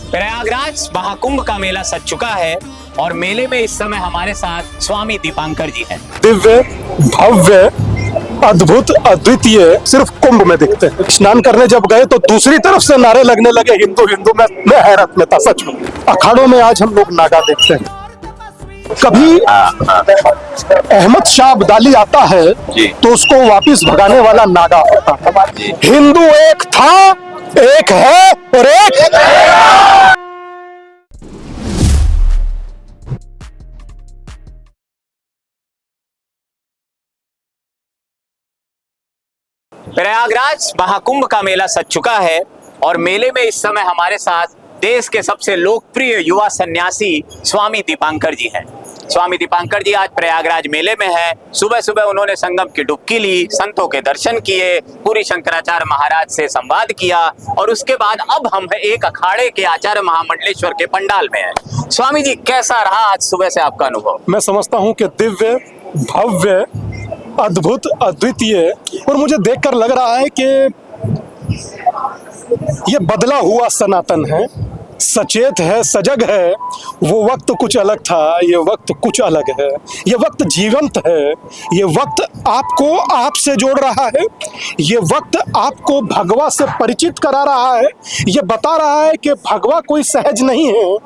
प्रयागराज महाकुंभ का मेला सज चुका है और मेले में इस समय हमारे साथ स्वामी दीपांकर जी हैं। दिव्य, भव्य, अद्भुत, अद्वितीय सिर्फ कुंभ में दिखते हैं। स्नान करने जब गए तो दूसरी तरफ से नारे लगने लगे हिंदू हिंदू में। मैं हैरत में था सच में। अखाड़ों में आज हम लोग नागा देखते हैं। कभी अहमद शाह अब्दाली आता है तो उसको वापिस भगाने वाला नागा होता है। हिंदू एक था, एक है और एक प्रयागराज महाकुंभ का मेला सज चुका है और मेले में इस समय हमारे साथ देश के सबसे लोकप्रिय युवा सन्यासी स्वामी दीपांकर जी हैं। स्वामी दीपांकर जी आज प्रयागराज मेले में हैं। सुबह सुबह उन्होंने संगम की डुबकी ली, संतों के दर्शन किए, पूरी शंकराचार्य महाराज से संवाद किया और उसके बाद अब हम एक अखाड़े के आचार्य महामंडलेश्वर के पंडाल में हैं। स्वामी जी, कैसा रहा आज सुबह से आपका अनुभव? मैं समझता हूँ कि दिव्य, भव्य, अद्भुत, अद्वितीय और मुझे देखकर लग रहा है कि ये बदला हुआ सनातन है, सचेत है, सजग है। वो वक्त कुछ अलग था, ये वक्त कुछ अलग है। ये वक्त जीवंत है, ये वक्त आपको आपसे जोड़ रहा है, ये वक्त आपको भगवा से परिचित करा रहा है। ये बता रहा है कि भगवा कोई सहज नहीं है,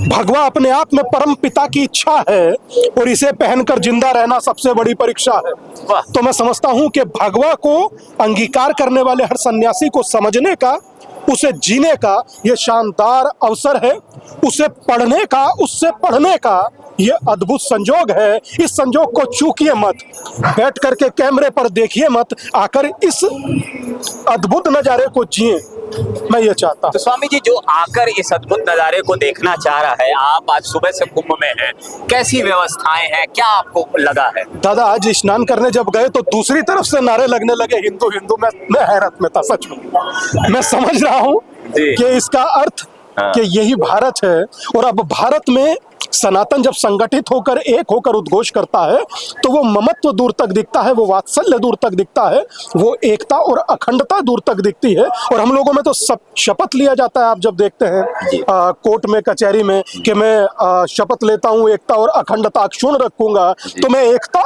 भगवा अपने आप में परम पिता की इच्छा है और इसे पहनकर जिंदा रहना सबसे बड़ी परीक्षा है। तो मैं समझता हूं कि भगवा को अंगीकार करने वाले हर सन्यासी को समझने का, उसे जीने का ये शानदार अवसर है। उसे पढ़ने का, उससे पढ़ने का ये अद्भुत संजोग है। इस संजोग को चूकिए मत, बैठ करके कैमरे पर देखिए मत, आकर इस अद्भुत नजारे को जिए। मैं ये चाहता हूं। तो स्वामी जी, जो आकर इस अद्भुत नजारे को देखना चाह रहा है, आप आज सुबह से कुंभ में हैं, कैसी व्यवस्थाएं हैं, क्या आपको लगा है? दादा, आज स्नान करने जब गए तो दूसरी तरफ से नारे लगने लगे हिंदू हिंदू में। मैं हैरत में था सच में। मैं समझ रहा हूँ कि इसका अर्थ कि यही भारत है और अब भारत में सनातन जब संगठित होकर एक होकर उद्घोष करता है तो वो ममत्व दूर तक दिखता है, वो वात्सल्य दूर तक दिखता है, वो एकता और अखंडता दूर तक दिखती है। और हम लोगों में तो सब शपथ लिया जाता है। आप जब देखते हैं कोर्ट में, कचहरी में कि मैं शपथ लेता हूँ एकता और अखंडता अक्षुण्ण रखूंगा, तो मैं एकता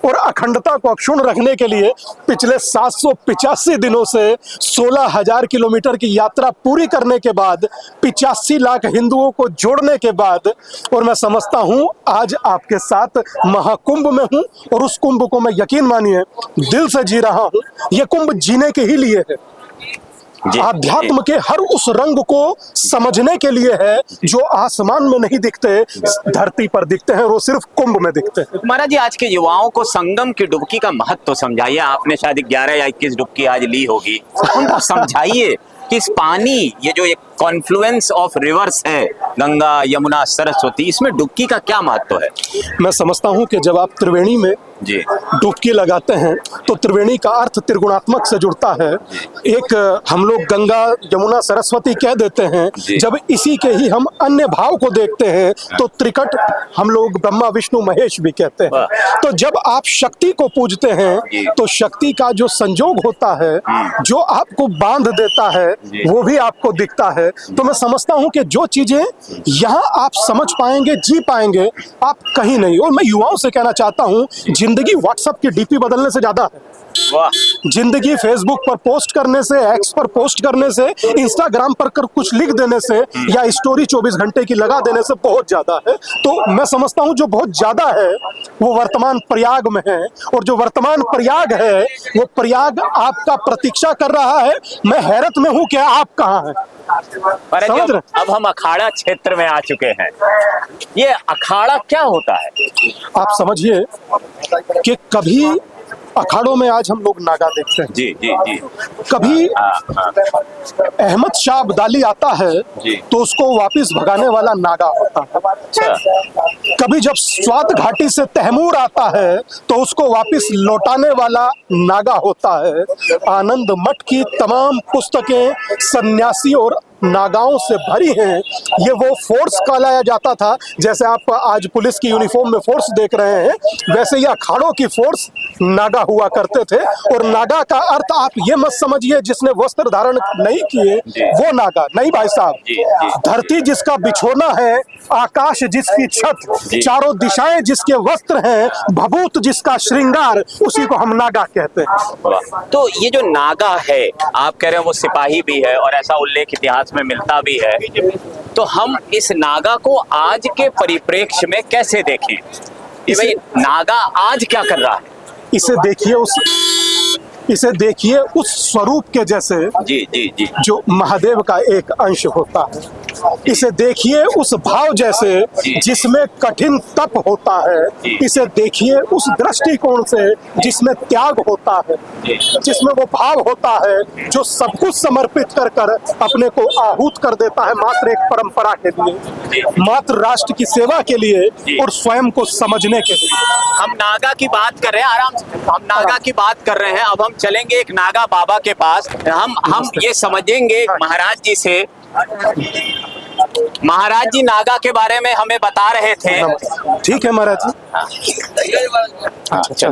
और अखंडता को अक्षुण्ण रखने के लिए पिछले 785 दिनों से 16,000 किलोमीटर की यात्रा पूरी करने के बाद, 85 लाख हिंदुओं को जोड़ने के बाद, और मैं समझता हूं आज आपके साथ महाकुंभ में हूं और उस कुंभ को मैं यकीन मानिए दिल से जी रहा हूं। यह कुंभ जीने के ही लिए है, आध्यात्म के हर उस रंग को समझने के लिए है जो आसमान में नहीं दिखते, धरती पर दिखते हैं, वो सिर्फ कुंभ में दिखते हैं। महाराज जी, आज के युवाओं को संगम की डुबकी का महत्व तो समझाइए। आपने शायद 11 या 21 डुबकी आज ली होगी, उनको समझाइए कि इस पानी, ये जो एक कॉन्फ्लुएंस ऑफ रिवर्स है, गंगा, यमुना, सरस्वती, इसमें डुबकी का क्या महत्व है? मैं समझता हूं कि जब आप त्रिवेणी में डुबकी लगाते हैं तो त्रिवेणी का अर्थ त्रिगुणात्मक से जुड़ता है। एक हम लोग गंगा, यमुना, सरस्वती कह देते हैं। जब इसी के ही हम अन्य भाव को देखते हैं तो त्रिकट हम लोग ब्रह्मा, विष्णु, महेश भी कहते हैं। तो जब आप शक्ति को पूजते हैं तो शक्ति का जो संजोग होता है, जो आपको बांध देता है, वो भी आपको दिखता है। तो मैं समझता हूं कि जो चीजें यहाँ आप समझ पाएंगे, जी पाएंगे, आप कहीं नहीं। और मैं युवाओं से कहना चाहता हूं, जिंदगी व्हाट्सएप की डीपी बदलने से ज्यादा है। जिंदगी फेसबुक पर पोस्ट करने से, एक्स पर पोस्ट करने से, इंस्टाग्राम पर कुछ लिख देने से या स्टोरी 24 घंटे की लगा देने से बहुत ज्यादा है। तो मैं समझता हूं जो बहुत ज्यादा है वो वर्तमान प्रयाग में है, और जो वर्तमान प्रयाग है वो प्रयाग आपका प्रतीक्षा कर रहा है। मैं हैरत में हूं कि आप कहाँ हैं। समझ रहे? अब हम अखाड़ा क्षेत्र में आ चुके हैं। ये अखाड़ा क्या होता है? आप समझिए कि कभी अखाड़ों में आज हम लोग नागा देखते हैं। जी जी जी। कभी अहमद शाह अब्दाली आता है तो उसको वापिस भगाने वाला नागा होता है। कभी जब स्वात घाटी से तैमूर आता है तो उसको वापिस लौटाने वाला नागा होता है। आनंद मठ की तमाम पुस्तकें सन्यासी और नागाओं से भरी हैं। ये वो फोर्स कहलाया जाता था, जैसे आप आज पुलिस की यूनिफॉर्म में फोर्स देख रहे हैं, वैसे ये अखाड़ों की फोर्स नागा हुआ करते थे। और नागा का अर्थ आप ये मत समझिए जिसने वस्त्र धारण नहीं किए वो नागा नहीं भाई साहब। धरती जिसका बिछोना है, आकाश जिसकी छत, चारों दिशाएं जिसके वस्त्र हैं, भभूत जिसका श्रृंगार, उसी को हम नागा कहते हैं। तो ये जो नागा है, आप कह रहे हैं वो सिपाही भी है और ऐसा उल्लेख इतिहास में मिलता भी है, तो हम इस नागा को आज के परिप्रेक्ष्य में कैसे देखें कि भाई नागा आज क्या कर रहा है? इसे देखिए उस स्वरूप के जैसे जी जी जी, जो महादेव का एक अंश होता है। इसे देखिए उस भाव जैसे जिसमें कठिन तप होता है। इसे देखिए उस दृष्टिकोण से जिसमें त्याग होता है, जिसमें वो भाव होता है जो सब कुछ समर्पित कर कर अपने को आहूत कर देता है मात्र एक परंपरा के लिए, मात्र राष्ट्र की सेवा के लिए और स्वयं को समझने के लिए। हम नागा की बात कर रहे हैं, आराम से हम नागा की बात कर रहे हैं। अब हम चलेंगे एक नागा बाबा के पास। हम ये समझेंगे महाराज जी से। महाराज जी नागा के बारे में हमें बता रहे थे। ठीक है महाराज जी, अच्छा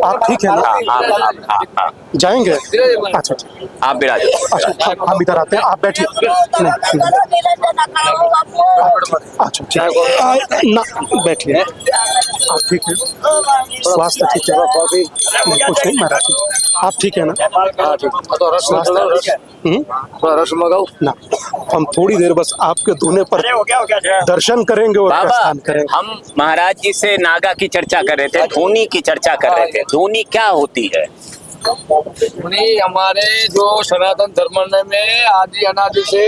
आप ठीक है ना? जाएंगे? अच्छा आप बिराज। अच्छा हम इधर आते हैं, आप बैठिए। अच्छा ना बैठिए, आप ठीक है? स्वास्थ्य ठीक है? कुछ नहीं महाराज जी, आप ठीक है ना? रस मंगाओ ना, हम थोड़ी देर बस आपके धुने पर दर्शन करेंगे और प्रस्थान करेंगे। हम महाराज जी से नागा की चर्चा कर रहे थे, धोनी की चर्चा कर रहे थे। धोनी क्या होती है? धोनी हमारे जो सनातन धर्म में आदि अनादि से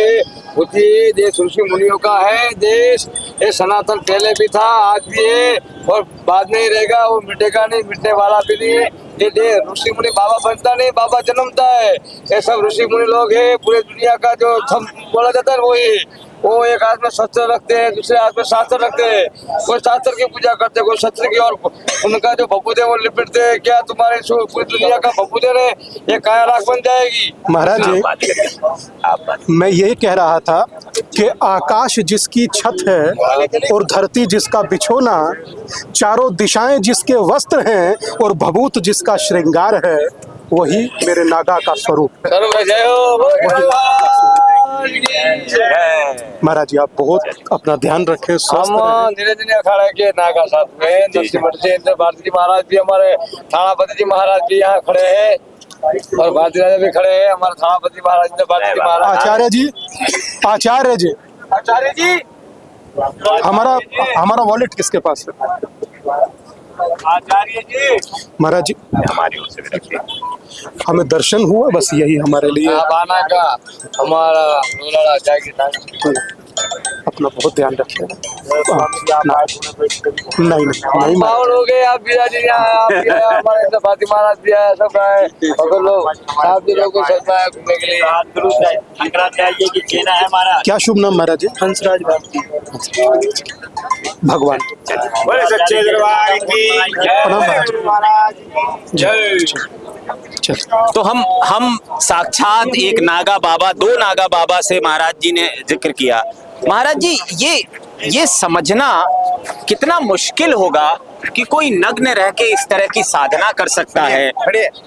होती देश ऋषि मुनियों का है। देश ये सनातन पहले भी था, आज भी है और बाद में ही रहेगा। वो मिटेगा नहीं, मिटने वाला भी नहीं है। ये देश ऋषि मुनि, बाबा बनता नहीं, बाबा जन्मता है। ये सब ऋषि मुनि लोग हैं। पूरे दुनिया का जो बोला जाता है वो एक हाथ में शस्त्र रखते हैं, दूसरे हाथ में शास्त्र रखते हैं। कोई शास्त्र की पूजा करते हैं, कोई शस्त्र की। और उनका जो भभूदे वो लिपटते हैं। क्या तुम्हारे पूरी दुनिया का भभूदे ने ये काया राख बन जाएगी? महाराज जी मैं यही कह रहा था कि आकाश जिसकी छत है और धरती जिसका बिछोना, चारों दिशाएं जिसके वस्त्र हैं और भभूत जिसका श्रृंगार है, वही मेरे नागा का स्वरूप है। महाराज जी आप बहुत अपना ध्यान रखें, स्वस्थ रहें। धीरे धीरे अखाड़ा के नागा साथ में नरसिंह भारती जी महाराज भी, हमारे थानापति जी महाराज भी यहाँ खड़े हैं और भारती राजा भी खड़े हैं। हमारे थानापति महाराज भारती जी महाराज। आचार्य जी हमारा वॉलेट किसके पास है? आचार्य जी महाराज जी हमारी ओर से भी रखिए। हमें दर्शन हुआ, बस यही हमारे लिए। आना का हमारा रोलाड़ा जाएगी। अपना बहुत ध्यान रखें। नहीं माहौल हो गए। आप भी हमारे भारती महाराज भी आए, सब आए और लोग आप भी लोगों को चलता है घूमने के लिए। शंकराचार्य की सेना है हमारा। क्या शुभ नाम महाराज जी? हंसराज भारती। भगवान सच्चे दरबार की जय। तो हम साक्षात एक नागा बाबा, दो नागा बाबा से महाराज जी ने जिक्र किया। महाराज जी ये समझना कितना मुश्किल होगा कि कोई नग्न रह के इस तरह की साधना कर सकता है।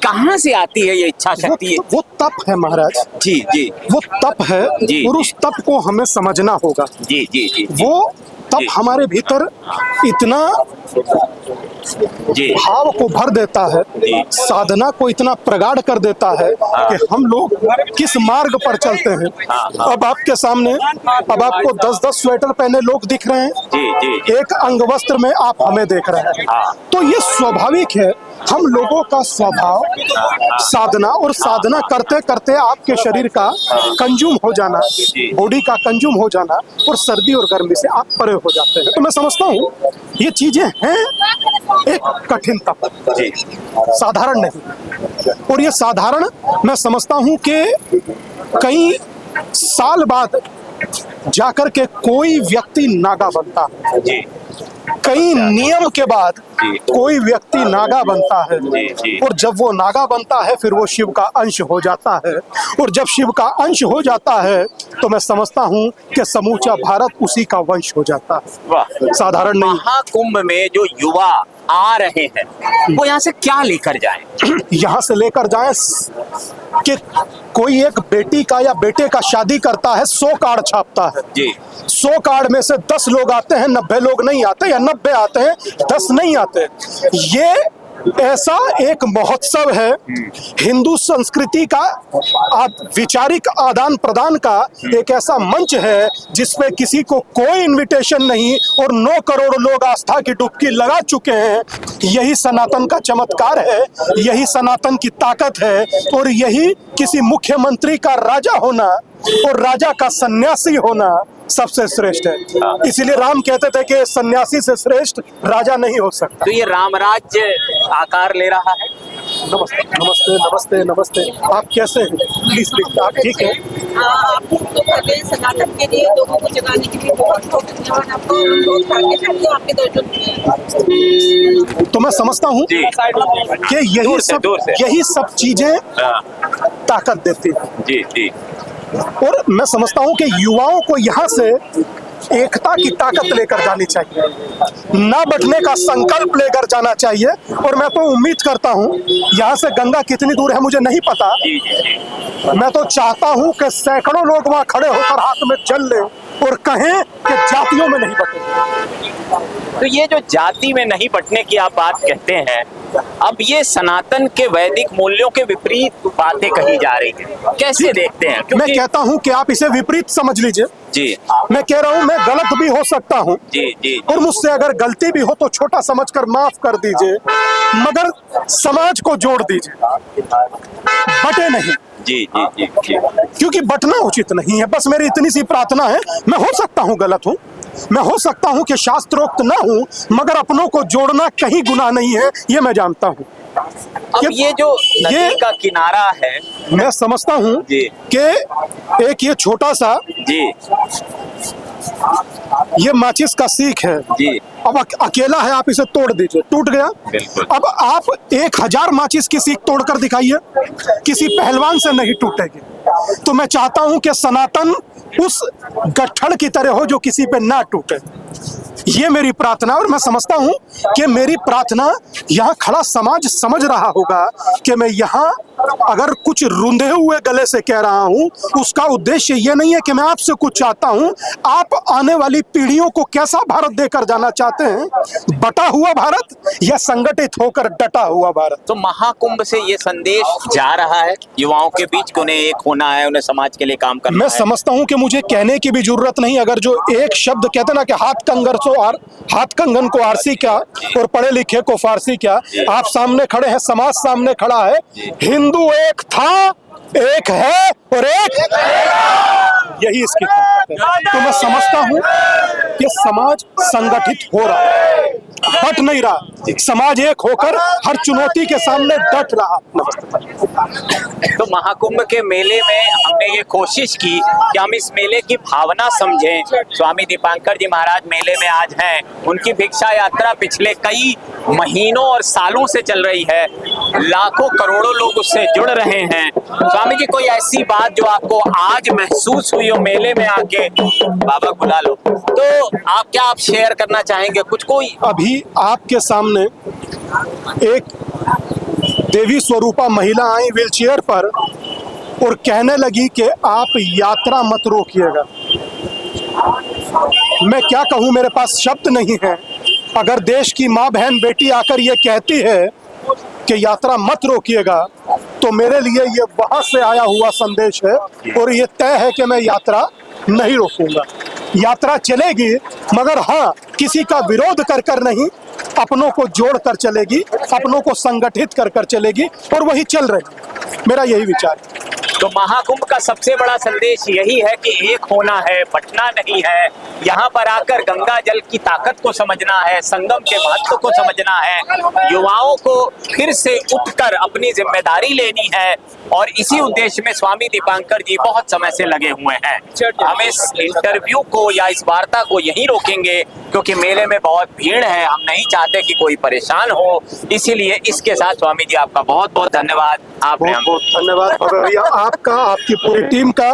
कहाँ से आती है ये इच्छा शक्ति? वो तप है महाराज जी जी, वो तप है जी, और उस तप को हमें समझना होगा। जी जी जी, वो तप हमारे भीतर इतना भाव को भर देता है, साधना को इतना प्रगाढ़ कर देता है कि हम लोग किस मार्ग पर चलते हैं। अब आपके सामने अब आपको 10-10 स्वेटर पहने लोग दिख रहे हैं, एक अंग वस्त्र में आप हमें देख रहे हैं। तो ये स्वाभाविक है, हम लोगों का स्वभाव साधना, और साधना करते करते आपके शरीर का कंज्यूम हो जाना, बॉडी का कंज्यूम हो जाना, और सर्दी और गर्मी से आप परे हो जाते हैं। तो मैं समझता हूँ ये चीजें हैं एक कठिन तप, साधारण नहीं। और ये साधारण मैं समझता हूँ कि कई साल बाद जाकर के कोई व्यक्ति नागा बनता है। कई नियम के बाद जी। कोई व्यक्ति नागा बनता है, जी, जी। और जब वो नागा बनता है फिर वो शिव का अंश हो जाता है, और जब शिव का अंश हो जाता है तो मैं समझता हूँ कि समूचा भारत उसी का वंश हो जाता है। वाह। साधारण नहीं। महाकुंभ में जो युवा आ रहे हैं वो यहाँ से क्या लेकर जाएं? यहाँ से लेकर जाए कि कोई एक बेटी का या बेटे का शादी करता है, 100 कार्ड छापता है जी। 100 कार्ड में से 10 लोग आते हैं, 90 लोग नहीं आते, या 90 आते हैं 10 नहीं आते। ये ऐसा एक महोत्सव है हिंदू संस्कृति का विचारिक आदान प्रदान का एक ऐसा मंच है जिसपे किसी को कोई इनविटेशन नहीं, और 9 करोड़ लोग आस्था की डुबकी लगा चुके हैं। यही सनातन का चमत्कार है, यही सनातन की ताकत है, और यही किसी मुख्यमंत्री का राजा होना और राजा का सन्यासी होना सबसे श्रेष्ठ है। इसीलिए राम कहते थे कि सन्यासी से श्रेष्ठ राजा नहीं हो सकता। तो ये रामराज्य आकार ले रहा है। नमस्ते नमस्ते नमस्ते नमस्ते। आप कैसे हैं? प्लीज प्लीज, आप ठीक है? आपको तो पहले सनातन के लिए लोगों को जगाने के लिए बहुत बहुत धन्यवाद आपको। बहुत भाग्यशाली आपके दर्शन किए। तो मैं समझता हूँ जी। कि दूर से। यही सब चीजें ताकत देती है, जी जी। और मैं समझता हूँ कि युवाओं को यहाँ से एकता की ताकत लेकर जानी चाहिए, ना बटने का संकल्प लेकर जाना चाहिए। और मैं तो उम्मीद करता हूँ, यहाँ से गंगा कितनी दूर है मुझे नहीं पता, मैं तो चाहता हूँ कि सैकड़ों लोग वहाँ खड़े होकर हाथ में जल लें और कहें कि जातियों में नहीं बटेंगे। तो ये जो जाति में नहीं बटने की आप बात कहते हैं, अब ये सनातन के वैदिक मूल्यों के विपरीत बातें कही जा रही हैं, कैसे देखते हैं? मैं कहता हूँ कि आप इसे विपरीत समझ लीजिए। जी मैं कह रहा हूँ मैं गलत भी हो सकता हूँ, जी जी। और मुझसे अगर गलती भी हो तो छोटा समझकर माफ कर दीजिए, मगर समाज को जोड़ दीजिए, बटे नहीं। जी जी जी जी। क्योंकि बटना उचित नहीं है। बस मेरी इतनी सी प्रार्थना है। मैं हो सकता हूँ गलत हूँ, मैं हो सकता हूँ कि शास्त्रोक्त ना हूँ, मगर अपनों को जोड़ना कहीं गुनाह नहीं है, ये मैं जानता हूँ। अब ये जो नदी का किनारा है, मैं समझता हूँ जी। कि एक ये छोटा सा जी ये माचिस का सीख है जी। अब अकेला है, आप इसे तोड़ दीजिए, टूट गया। बिल्कुल। अब आप 1000 माचिस की सीख तोड़कर दिखाइए, किसी पहलवान से नहीं टूटेगी। तो मैं चाहता हूं कि सनातन उस गट्ठड़ की तरह हो जो किसी पे ना टूटे। ये मेरी प्रार्थना, और मैं समझता हूं कि मेरी प्रार्थना यहाँ खड़ा समाज समझ रहा होगा कि मैं यहाँ अगर कुछ रूंधे हुए गले से कह रहा हूँ, उसका उद्देश्य ये नहीं है कि मैं आपसे कुछ चाहता हूँ। आप आने वाली पीढ़ियों को कैसा भारत देकर जाना चाहते हैं, बटा हुआ भारत या संगठित होकर डटा हुआ भारत? तो महाकुंभ से ये संदेश जा रहा है युवाओं के बीच कि उन्हें एक होना है, उन्हें समाज के लिए काम करना मैं है। समझता हूं कि मुझे कहने की भी जरूरत नहीं। अगर जो एक शब्द कहते ना कि हाथ कंगन को आरसी क्या और पढ़े लिखे को फारसी क्या, आप सामने खड़े हैं, समाज सामने खड़ा है। हिंदू एक था, एक है और एक यही इसकी ताकत है। तो मैं समझता हूं कि समाज संगठित हो रहा है, बट नहीं रहा। समाज एक होकर हर चुनौती के सामने डट रहा। तो महाकुंभ के मेले में हमने ये कोशिश की कि हम इस मेले की भावना समझें। स्वामी दीपांकर जी महाराज मेले में आज हैं, उनकी भिक्षा यात्रा पिछले कई महीनों और सालों से चल रही है, लाखों करोड़ों लोग उससे जुड़ रहे हैं। स्वामी जी, कोई ऐसी बात जो आपको आज महसूस हुई हो मेले में आके? बाबा बुला लो, तो आप शेयर करना चाहेंगे कुछ? कोई अभी आपके सामने एक देवी स्वरूपा महिला आई व्हीलचेयर पर और कहने लगी कि आप यात्रा मत रोकिएगा। मैं क्या कहूँ, मेरे पास शब्द नहीं है। अगर देश की माँ बहन बेटी आकर ये कहती है कि यात्रा मत रोकिएगा, तो मेरे लिए ये वहां से आया हुआ संदेश है, और ये तय है कि मैं यात्रा नहीं रोकूंगा। यात्रा चलेगी, मगर हाँ, किसी का विरोध कर नहीं, अपनों को जोड़ कर चलेगी, अपनों को संगठित कर चलेगी, और वही चल रही। मेरा यही विचार है। तो महाकुंभ का सबसे बड़ा संदेश यही है कि एक होना है, बंटना नहीं है। यहाँ पर आकर गंगा जल की ताकत को समझना है, संगम के महत्व को समझना है, युवाओं को फिर से उठकर अपनी जिम्मेदारी लेनी है। और इसी उद्देश्य में स्वामी दीपांकर जी बहुत समय से लगे हुए हैं। हम इस इंटरव्यू को या इस वार्ता को यहीं रोकेंगे क्योंकि मेले में बहुत भीड़ है, हम नहीं चाहते कि कोई परेशान हो। इसीलिए इसके साथ स्वामी जी आपका बहुत बहुत धन्यवाद। आपने बहुत बहुत धन्यवाद भैया आपका, आपकी पूरी टीम का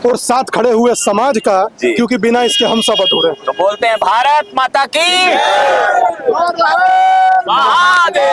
और साथ खड़े हुए समाज का, क्योंकि बिना इसके हम सब अधूरे हैं। तो बोलते हैं भारत माता की महादेव।